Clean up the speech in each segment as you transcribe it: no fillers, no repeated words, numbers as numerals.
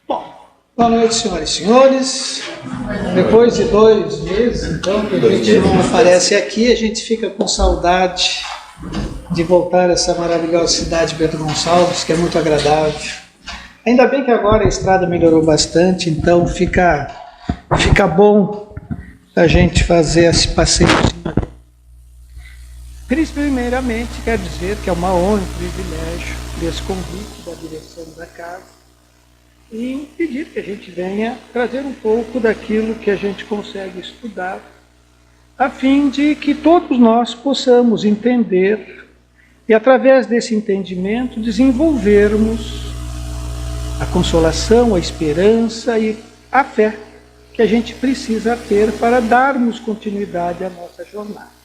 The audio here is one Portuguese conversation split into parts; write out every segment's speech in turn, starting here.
Bom, boa noite, senhoras e senhores. Depois de 2 meses, então, que a gente não aparece aqui, a gente fica com saudade de voltar a essa maravilhosa cidade de Bento Gonçalves, que é muito agradável. Ainda bem que agora a estrada melhorou bastante, então fica bom a gente fazer esse passeio. Primeiramente, quero dizer que é uma honra e um privilégio desse convite da direção da casa e pedir que a gente venha trazer um pouco daquilo que a gente consegue estudar, a fim de que todos nós possamos entender e, através desse entendimento, desenvolvermos a consolação, a esperança e a fé que a gente precisa ter para darmos continuidade à nossa jornada.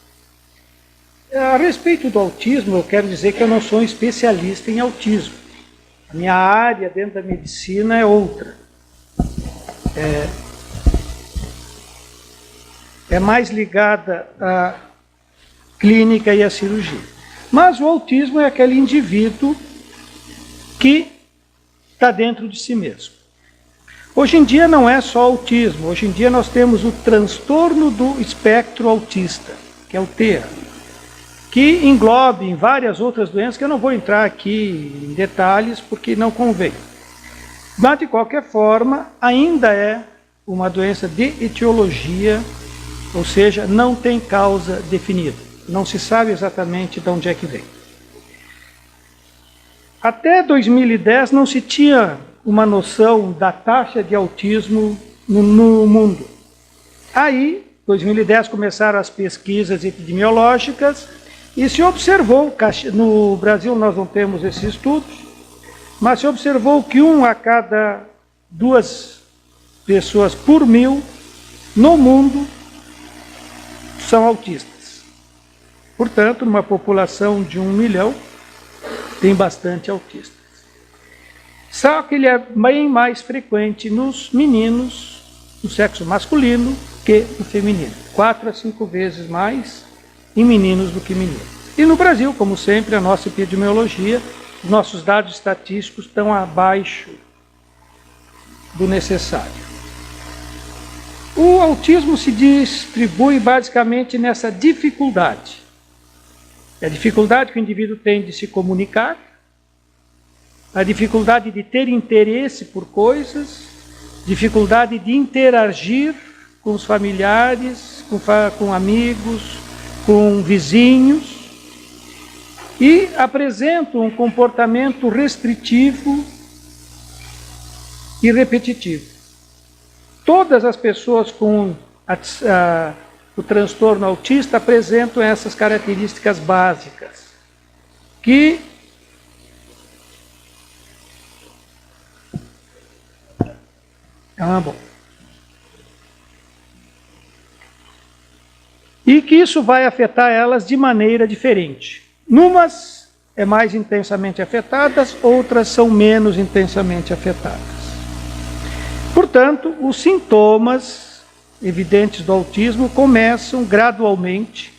A respeito do autismo, eu quero dizer que eu não sou um especialista em autismo. A minha área dentro da medicina é outra. É mais ligada à clínica e à cirurgia. Mas o autismo é aquele indivíduo que está dentro de si mesmo. Hoje em dia não é só autismo, hoje em dia nós temos o transtorno do espectro autista, que é o TEA, que engloba em várias outras doenças, que eu não vou entrar aqui em detalhes, porque não convém. Mas, de qualquer forma, ainda é uma doença de etiologia, ou seja, não tem causa definida. Não se sabe exatamente de onde é que vem. Até 2010 não se tinha uma noção da taxa de autismo no mundo. Aí, 2010, começaram as pesquisas epidemiológicas e se observou, no Brasil nós não temos esses estudos, mas se observou que 1 a cada 2 pessoas por 1000 no mundo são autistas. Portanto, numa população de 1 milhão, tem bastante autistas. Só que ele é bem mais frequente nos meninos, no sexo masculino, que no feminino. 4 a 5 vezes mais em meninos do que meninos. E no Brasil, como sempre, a nossa epidemiologia, os nossos dados estatísticos estão abaixo do necessário. O autismo se distribui basicamente nessa dificuldade. É a dificuldade que o indivíduo tem de se comunicar, a dificuldade de ter interesse por coisas, dificuldade de interagir com os familiares, com amigos, com vizinhos, e apresenta um comportamento restritivo e repetitivo. Todas as pessoas com o transtorno autista apresentam essas características básicas, que e que isso vai afetar elas de maneira diferente. Numas é mais intensamente afetadas, outras são menos intensamente afetadas. Portanto, os sintomas evidentes do autismo começam gradualmente,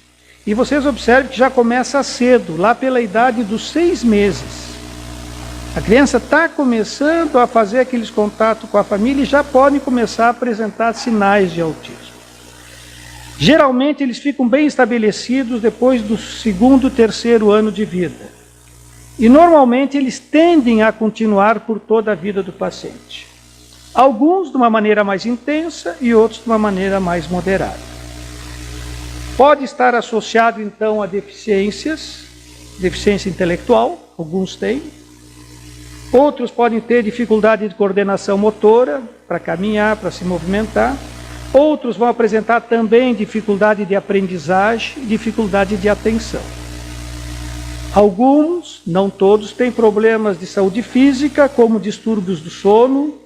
e vocês observem que já começa cedo, lá pela idade dos 6 meses. A criança está começando a fazer aqueles contatos com a família e já podem começar a apresentar sinais de autismo. Geralmente eles ficam bem estabelecidos depois do 2º, 3º ano de vida. E normalmente eles tendem a continuar por toda a vida do paciente. Alguns de uma maneira mais intensa e outros de uma maneira mais moderada. Pode estar associado então a deficiência intelectual, alguns têm. Outros podem ter dificuldade de coordenação motora, para caminhar, para se movimentar. Outros vão apresentar também dificuldade de aprendizagem e dificuldade de atenção. Alguns, não todos, têm problemas de saúde física, como distúrbios do sono,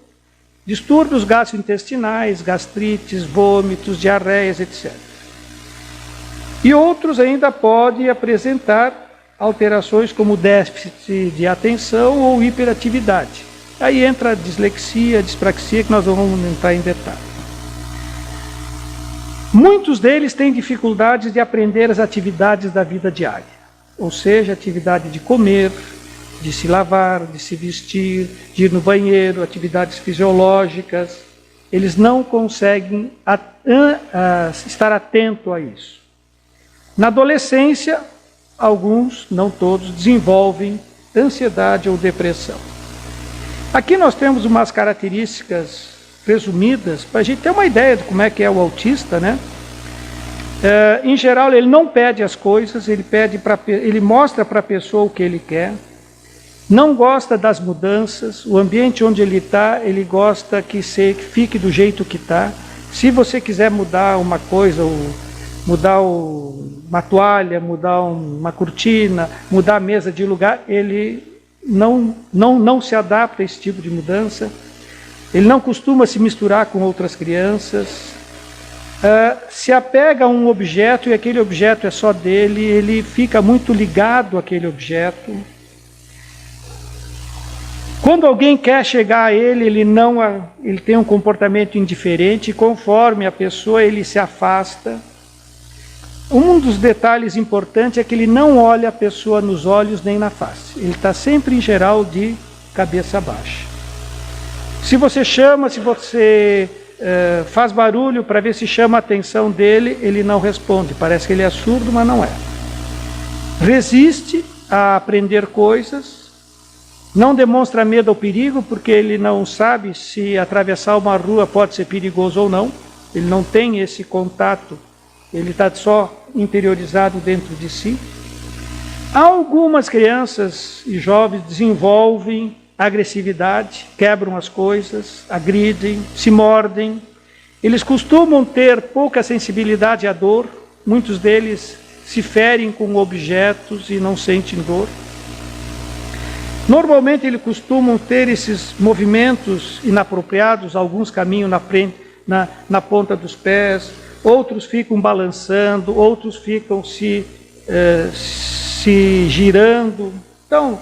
distúrbios gastrointestinais, gastrites, vômitos, diarreias, etc. E outros ainda podem apresentar alterações como déficit de atenção ou hiperatividade. Aí entra a dislexia, a dispraxia, que nós vamos entrar em detalhe. Muitos deles têm dificuldades de aprender as atividades da vida diária, ou seja, atividade de comer, de se lavar, de se vestir, de ir no banheiro, atividades fisiológicas. Eles não conseguem estar atento a isso. Na adolescência, alguns, não todos, desenvolvem ansiedade ou depressão. Aqui nós temos umas características resumidas, para a gente ter uma ideia de como é que é o autista, né? Em geral, ele não pede as coisas, ele mostra para a pessoa o que ele quer, não gosta das mudanças, o ambiente onde ele está, ele gosta que fique do jeito que está. Se você quiser mudar uma coisa, mudar uma toalha, mudar uma cortina, mudar a mesa de lugar, ele não se adapta a esse tipo de mudança. Ele não costuma se misturar com outras crianças. Se apega a um objeto e aquele objeto é só dele, ele fica muito ligado àquele objeto. Quando alguém quer chegar a ele, ele tem um comportamento indiferente, e conforme a pessoa ele se afasta. Um dos detalhes importantes é que ele não olha a pessoa nos olhos nem na face. Ele está sempre, em geral, de cabeça baixa. Se você chama, se você faz barulho para ver se chama a atenção dele, ele não responde. Parece que ele é surdo, mas não é. Resiste a aprender coisas. Não demonstra medo ao perigo, porque ele não sabe se atravessar uma rua pode ser perigoso ou não. Ele não tem esse contato, ele está só interiorizado dentro de si. Algumas crianças e jovens desenvolvem agressividade, quebram as coisas, agridem, se mordem. Eles costumam ter pouca sensibilidade à dor, muitos deles se ferem com objetos e não sentem dor. Normalmente eles costumam ter esses movimentos inapropriados, alguns caminham na ponta dos pés, outros ficam balançando, outros ficam se girando. Então,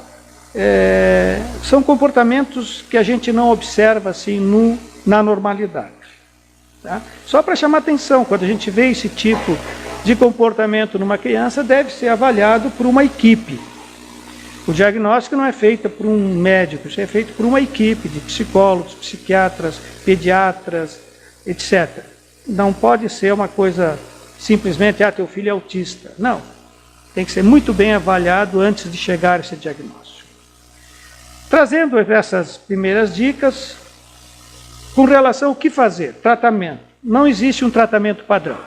são comportamentos que a gente não observa assim na normalidade. Tá? Só para chamar atenção, quando a gente vê esse tipo de comportamento numa criança, deve ser avaliado por uma equipe. O diagnóstico não é feito por um médico, isso é feito por uma equipe de psicólogos, psiquiatras, pediatras, etc. Não pode ser uma coisa simplesmente, teu filho é autista. Não, tem que ser muito bem avaliado antes de chegar a esse diagnóstico. Trazendo essas primeiras dicas, com relação ao que fazer, tratamento. Não existe um tratamento padrão.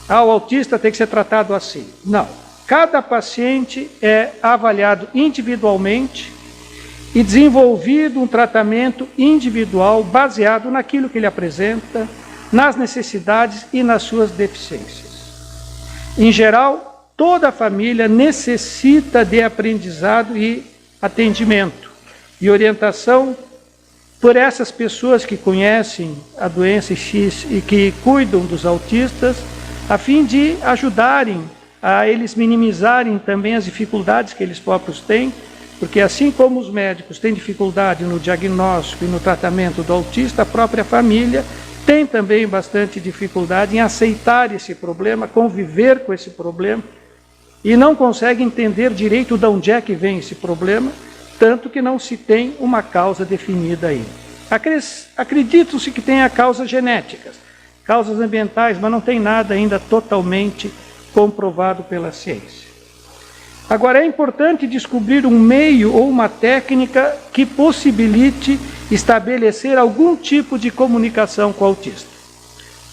O autista tem que ser tratado assim. Não. Cada paciente é avaliado individualmente e desenvolvido um tratamento individual baseado naquilo que ele apresenta, nas necessidades e nas suas deficiências. Em geral, toda a família necessita de aprendizado e atendimento e orientação por essas pessoas que conhecem a doença X e que cuidam dos autistas, a fim de ajudarem a eles minimizarem também as dificuldades que eles próprios têm, porque assim como os médicos têm dificuldade no diagnóstico e no tratamento do autista, a própria família tem também bastante dificuldade em aceitar esse problema, conviver com esse problema, e não consegue entender direito de onde é que vem esse problema, tanto que não se tem uma causa definida ainda. Acredita-se que tem causas genéticas, causas ambientais, mas não tem nada ainda totalmente comprovado pela ciência. Agora, é importante descobrir um meio ou uma técnica que possibilite estabelecer algum tipo de comunicação com o autista.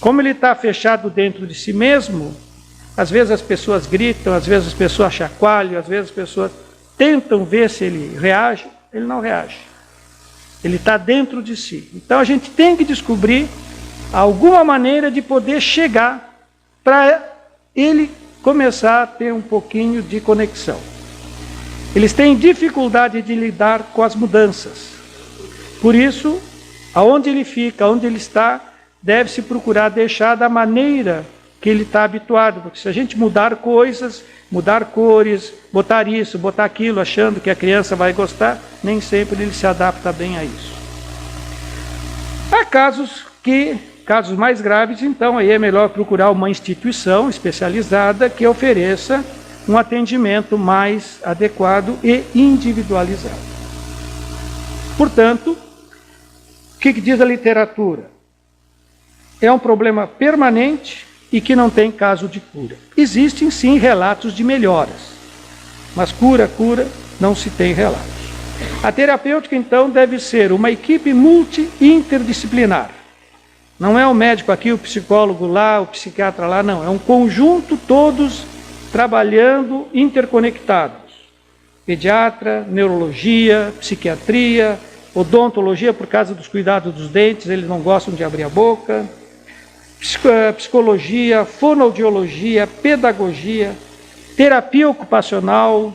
Como ele está fechado dentro de si mesmo, às vezes as pessoas gritam, às vezes as pessoas chacoalham, às vezes as pessoas tentam ver se ele reage, ele não reage. Ele está dentro de si. Então a gente tem que descobrir alguma maneira de poder chegar para ele começar a ter um pouquinho de conexão. Eles têm dificuldade de lidar com as mudanças. Por isso, aonde ele fica, onde ele está, deve-se procurar deixar da maneira que ele está habituado. Porque se a gente mudar coisas, mudar cores, botar isso, botar aquilo, achando que a criança vai gostar, nem sempre ele se adapta bem a isso. Há casos mais graves, então aí é melhor procurar uma instituição especializada que ofereça um atendimento mais adequado e individualizado. Portanto, o que diz a literatura? É um problema permanente e que não tem caso de cura. Existem sim relatos de melhoras, mas cura não se tem relatos. A terapêutica então deve ser uma equipe multi-interdisciplinar. Não é o médico aqui, o psicólogo lá, o psiquiatra lá, não. É um conjunto, todos trabalhando interconectados. Pediatra, neurologia, psiquiatria, odontologia por causa dos cuidados dos dentes, eles não gostam de abrir a boca. Psicologia, fonoaudiologia, pedagogia, terapia ocupacional,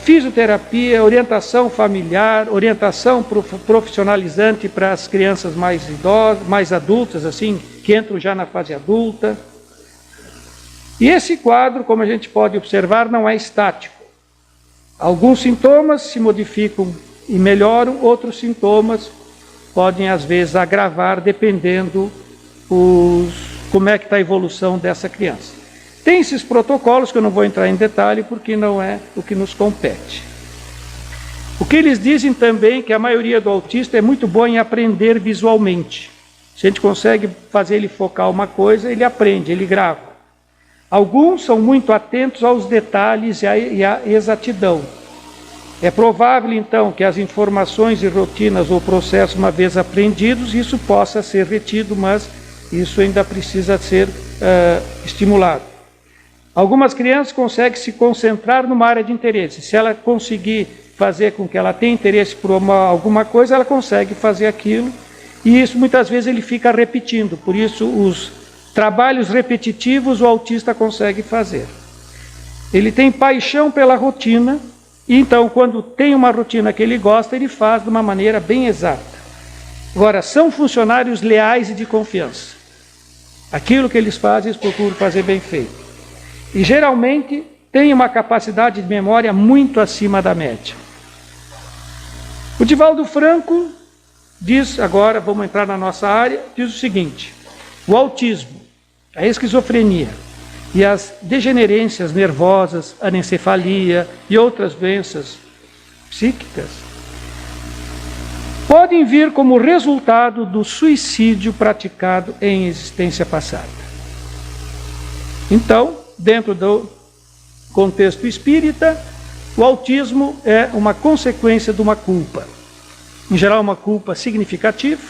fisioterapia, orientação familiar, orientação profissionalizante para as crianças mais idosas, mais adultas, assim, que entram já na fase adulta. E esse quadro, como a gente pode observar, não é estático. Alguns sintomas se modificam e melhoram, outros sintomas podem, às vezes, agravar, dependendo como é que está a evolução dessa criança. Tem esses protocolos que eu não vou entrar em detalhe porque não é o que nos compete. O que eles dizem também é que a maioria do autista é muito boa em aprender visualmente. Se a gente consegue fazer ele focar uma coisa, ele aprende, ele grava. Alguns são muito atentos aos detalhes e à exatidão. É provável, então, que as informações e rotinas ou processos, uma vez aprendidos, isso possa ser retido, mas isso ainda precisa ser estimulado. Algumas crianças conseguem se concentrar numa área de interesse. Se ela conseguir fazer com que ela tenha interesse por alguma coisa, ela consegue fazer aquilo. E isso muitas vezes ele fica repetindo. Por isso os trabalhos repetitivos o autista consegue fazer. Ele tem paixão pela rotina. E então quando tem uma rotina que ele gosta, ele faz de uma maneira bem exata. Agora, são funcionários leais e de confiança. Aquilo que eles fazem, eles procuram fazer bem feito. E geralmente tem uma capacidade de memória muito acima da média. O Divaldo Franco diz, agora vamos entrar na nossa área, diz o seguinte: o autismo, a esquizofrenia e as degenerências nervosas, anencefalia e outras doenças psíquicas podem vir como resultado do suicídio praticado em existência passada. Então, dentro do contexto espírita, o autismo é uma consequência de uma culpa. Em geral, uma culpa significativa.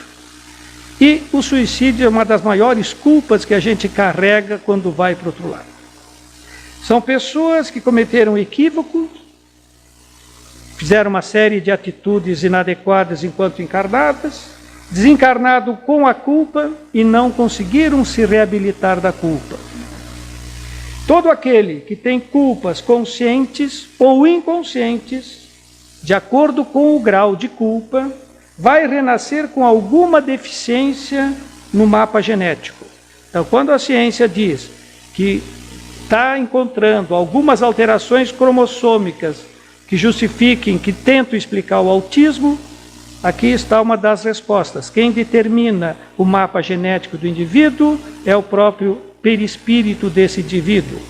E o suicídio é uma das maiores culpas que a gente carrega quando vai para o outro lado. São pessoas que cometeram equívocos, fizeram uma série de atitudes inadequadas enquanto encarnadas, desencarnado com a culpa e não conseguiram se reabilitar da culpa. Todo aquele que tem culpas conscientes ou inconscientes, de acordo com o grau de culpa, vai renascer com alguma deficiência no mapa genético. Então, quando a ciência diz que está encontrando algumas alterações cromossômicas que justifiquem, que tentam explicar o autismo, aqui está uma das respostas. Quem determina o mapa genético do indivíduo é o próprio perispírito desse indivíduo.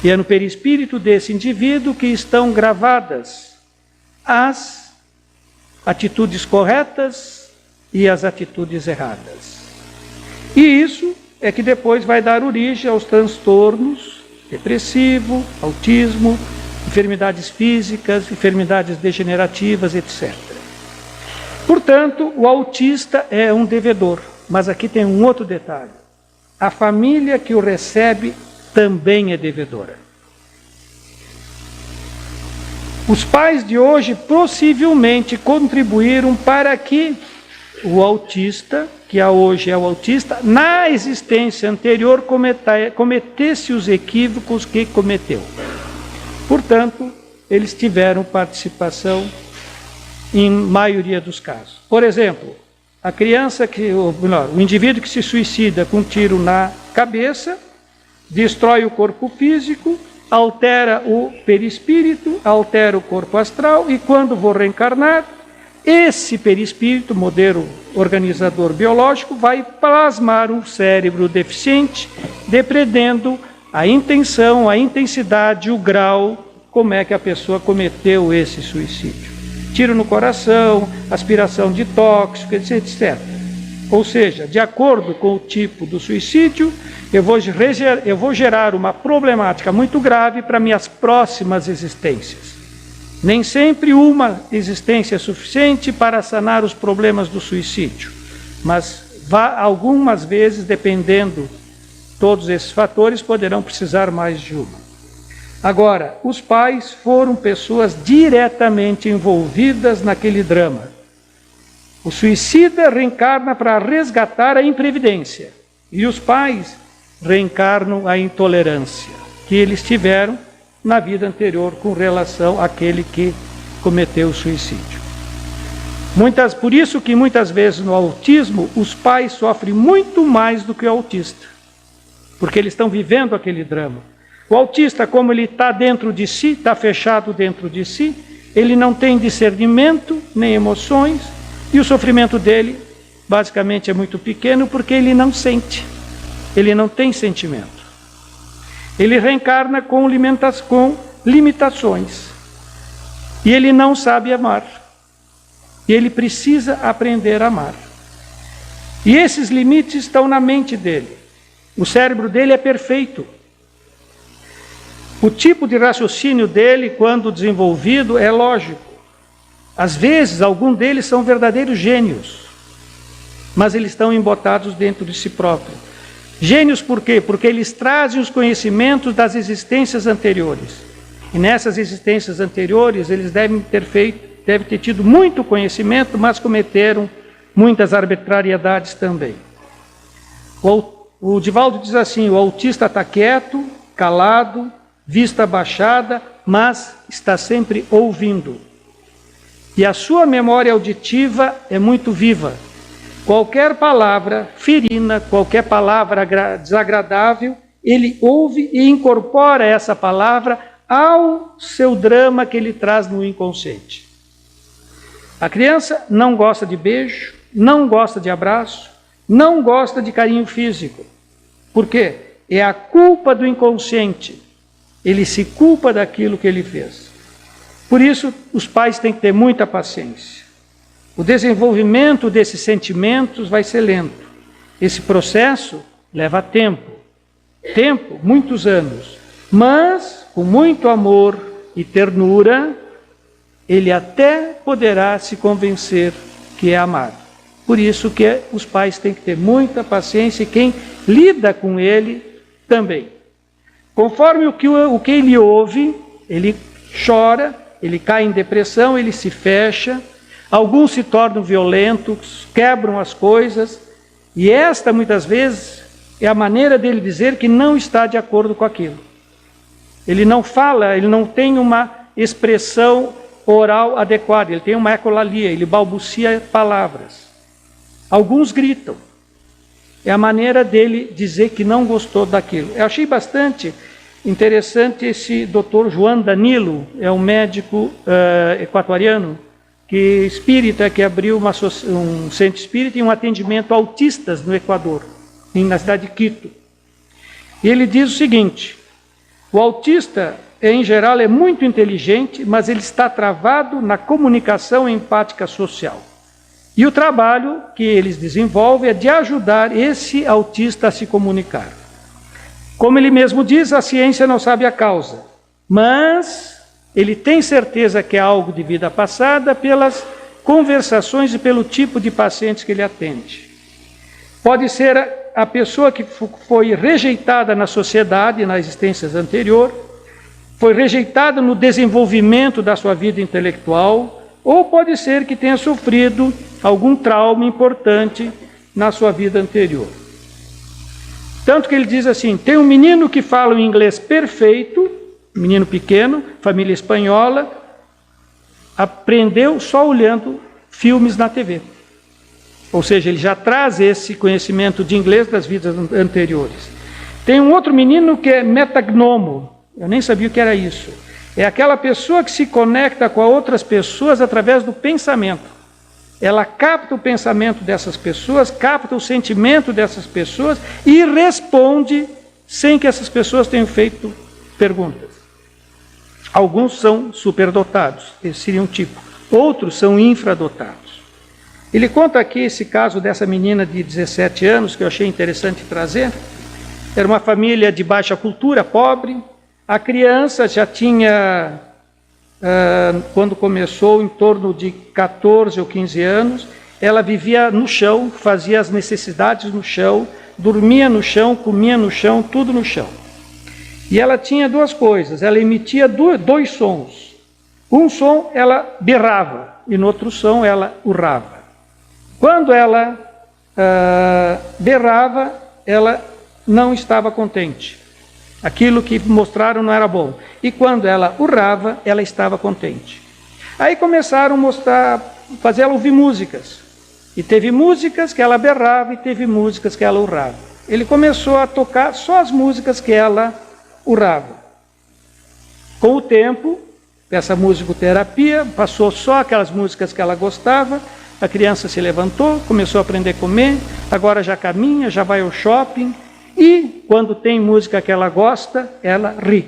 E é no perispírito desse indivíduo que estão gravadas as atitudes corretas e as atitudes erradas. E isso é que depois vai dar origem aos transtornos depressivo, autismo, enfermidades físicas, enfermidades degenerativas, etc. Portanto, o autista é um devedor. Mas aqui tem um outro detalhe. A família que o recebe também é devedora. Os pais de hoje possivelmente contribuíram para que o autista, que hoje é o autista, na existência anterior cometesse os equívocos que cometeu. Portanto, eles tiveram participação em maioria dos casos. Por exemplo, a criança o indivíduo que se suicida com um tiro na cabeça, destrói o corpo físico, altera o perispírito, altera o corpo astral, e quando vou reencarnar, esse perispírito, modelo organizador biológico, vai plasmar um cérebro deficiente, dependendo a intenção, a intensidade, o grau, como é que a pessoa cometeu esse suicídio. Tiro no coração, aspiração de tóxico, etc. Ou seja, de acordo com o tipo do suicídio, eu vou gerar uma problemática muito grave para minhas próximas existências. Nem sempre uma existência é suficiente para sanar os problemas do suicídio, mas algumas vezes, dependendo todos esses fatores, poderão precisar mais de uma. Agora, os pais foram pessoas diretamente envolvidas naquele drama. O suicida reencarna para resgatar a imprevidência, e os pais reencarnam a intolerância que eles tiveram na vida anterior com relação àquele que cometeu o suicídio. Por isso que muitas vezes no autismo os pais sofrem muito mais do que o autista, porque eles estão vivendo aquele drama. O autista, como ele está dentro de si, está fechado dentro de si, ele não tem discernimento nem emoções, e o sofrimento dele basicamente é muito pequeno porque ele não sente, ele não tem sentimento. Ele reencarna com limitações, e ele não sabe amar, e ele precisa aprender a amar. E esses limites estão na mente dele. O cérebro dele é perfeito. O tipo de raciocínio dele, quando desenvolvido, é lógico. Às vezes, alguns deles são verdadeiros gênios, mas eles estão embotados dentro de si próprio. Gênios por quê? Porque eles trazem os conhecimentos das existências anteriores. E nessas existências anteriores, eles devem ter tido muito conhecimento, mas cometeram muitas arbitrariedades também. O Divaldo diz assim: o autista está quieto, calado, vista baixada, mas está sempre ouvindo. E a sua memória auditiva é muito viva. Qualquer palavra ferina, qualquer palavra desagradável, ele ouve e incorpora essa palavra ao seu drama que ele traz no inconsciente. A criança não gosta de beijo, não gosta de abraço, não gosta de carinho físico. Por quê? É a culpa do inconsciente. Ele se culpa daquilo que ele fez. Por isso, os pais têm que ter muita paciência. O desenvolvimento desses sentimentos vai ser lento. Esse processo leva tempo. Muitos anos. Mas, com muito amor e ternura, ele até poderá se convencer que é amado. Por isso que os pais têm que ter muita paciência e quem lida com ele também. Conforme o que ele ouve, ele chora, ele cai em depressão, ele se fecha, alguns se tornam violentos, quebram as coisas, e esta muitas vezes é a maneira dele dizer que não está de acordo com aquilo. Ele não fala, ele não tem uma expressão oral adequada, ele tem uma ecolalia, ele balbucia palavras. Alguns gritam. É a maneira dele dizer que não gostou daquilo. Eu achei bastante interessante esse Dr. João Danilo, é um médico equatoriano, espírita, que abriu um centro espírita e um atendimento a autistas no Equador, na cidade de Quito. E ele diz o seguinte: o autista, em geral, é muito inteligente, mas ele está travado na comunicação empática social. E o trabalho que eles desenvolvem é de ajudar esse autista a se comunicar. Como ele mesmo diz, a ciência não sabe a causa, mas ele tem certeza que é algo de vida passada pelas conversações e pelo tipo de pacientes que ele atende. Pode ser a pessoa que foi rejeitada na sociedade, nas existências anteriores, foi rejeitada no desenvolvimento da sua vida intelectual, ou pode ser que tenha sofrido algum trauma importante na sua vida anterior. Tanto que ele diz assim: tem um menino que fala um inglês perfeito, menino pequeno, família espanhola, aprendeu só olhando filmes na TV. Ou seja, ele já traz esse conhecimento de inglês das vidas anteriores. Tem um outro menino que é metagnomo, eu nem sabia o que era isso. É aquela pessoa que se conecta com outras pessoas através do pensamento. Ela capta o pensamento dessas pessoas, capta o sentimento dessas pessoas e responde sem que essas pessoas tenham feito perguntas. Alguns são superdotados, esse seria um tipo. Outros são infradotados. Ele conta aqui esse caso dessa menina de 17 anos, que eu achei interessante trazer. Era uma família de baixa cultura, pobre. A criança já tinha, quando começou, em torno de 14 ou 15 anos. Ela vivia no chão, fazia as necessidades no chão, dormia no chão, comia no chão, tudo no chão. E ela tinha duas coisas, ela emitia dois sons. Um som ela berrava e no outro som ela urrava. Quando ela berrava, ela não estava contente. Aquilo que mostraram não era bom. E quando ela urrava, ela estava contente. Aí começaram a fazer ela ouvir músicas. E teve músicas que ela berrava e teve músicas que ela urrava. Ele começou a tocar só as músicas que ela urrava. Com o tempo, essa musicoterapia, passou só aquelas músicas que ela gostava, a criança se levantou, começou a aprender a comer, agora já caminha, já vai ao shopping, e quando tem música que ela gosta, ela ri.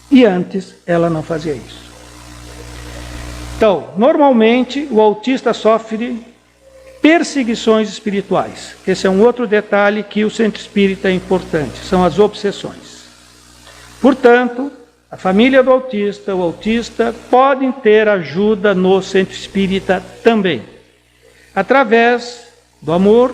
E antes ela não fazia isso. Então, normalmente o autista sofre perseguições espirituais. Esse é um outro detalhe que o centro espírita é importante, são as obsessões. Portanto, a família do autista, o autista, podem ter ajuda no centro espírita também, através do amor,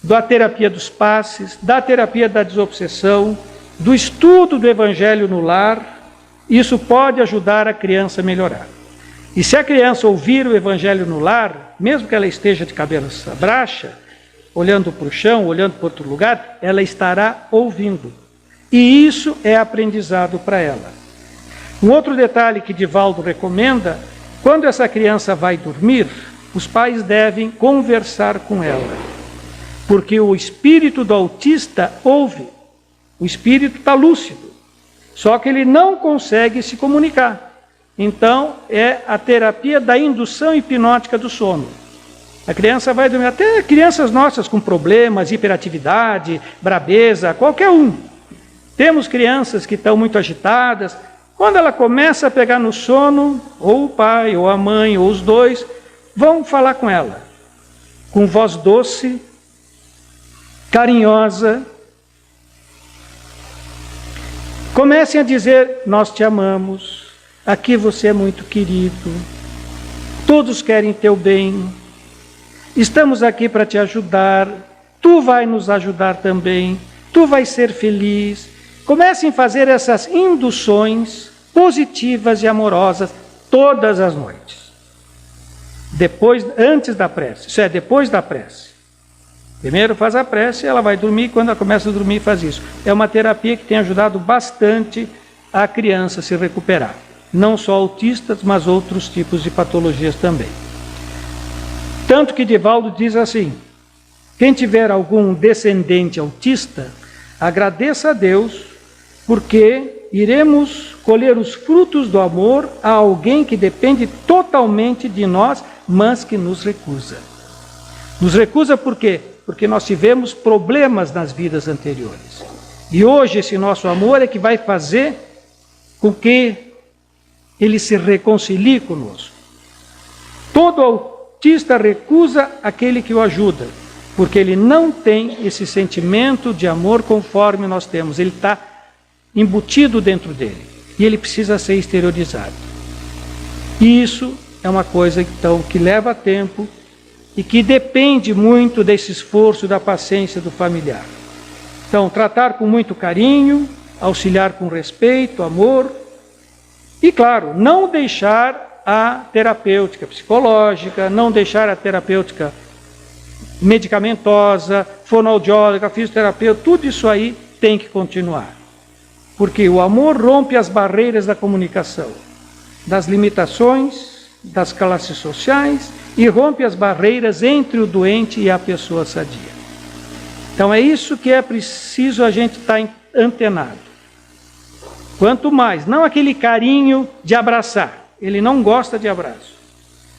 da terapia dos passes, da terapia da desobsessão, do estudo do evangelho no lar. Isso pode ajudar a criança a melhorar. E se a criança ouvir o evangelho no lar, mesmo que ela esteja de cabeça baixa, olhando para o chão, olhando para outro lugar, ela estará ouvindo. E isso é aprendizado para ela. Um outro detalhe que Divaldo recomenda, quando essa criança vai dormir, os pais devem conversar com ela. Porque o espírito do autista ouve, o espírito está lúcido, só que ele não consegue se comunicar. Então, é a terapia da indução hipnótica do sono. A criança vai dormir, até crianças nossas com problemas, hiperatividade, brabeza, qualquer um. Temos crianças que estão muito agitadas. Quando ela começa a pegar no sono, ou o pai, ou a mãe, ou os dois, vão falar com ela. Com voz doce, carinhosa. Comecem a dizer, nós te amamos, aqui você é muito querido, todos querem teu bem, estamos aqui para te ajudar, tu vai nos ajudar também, tu vais ser feliz. Comecem a fazer essas induções positivas e amorosas todas as noites. Antes da prece, isso é, depois da prece. Primeiro faz a prece, ela vai dormir, quando ela começa a dormir faz isso. É uma terapia que tem ajudado bastante a criança a se recuperar. Não só autistas, mas outros tipos de patologias também. Tanto que Divaldo diz assim, quem tiver algum descendente autista, agradeça a Deus, porque iremos colher os frutos do amor a alguém que depende totalmente de nós, mas que nos recusa. Nos recusa por quê? Porque nós tivemos problemas nas vidas anteriores. E hoje esse nosso amor é que vai fazer com que ele se reconcilie conosco. Todo autista recusa aquele que o ajuda, porque ele não tem esse sentimento de amor conforme nós temos. Ele está embutido dentro dele e ele precisa ser exteriorizado. E isso é uma coisa então que leva tempo e que depende muito desse esforço, da paciência do familiar. Então, tratar com muito carinho, auxiliar com respeito, amor e, claro, não deixar a terapêutica psicológica, não deixar a terapêutica medicamentosa, fonoaudióloga, fisioterapeuta, tudo isso aí tem que continuar. Porque o amor rompe as barreiras da comunicação, das limitações, das classes sociais e rompe as barreiras entre o doente e a pessoa sadia. Então é isso que é preciso a gente estar antenado. Quanto mais, não aquele carinho de abraçar, ele não gosta de abraço,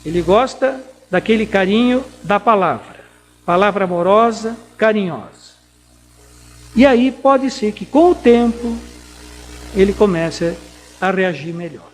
ele gosta daquele carinho da palavra amorosa, carinhosa. E aí pode ser que com o tempo ele comece a reagir melhor.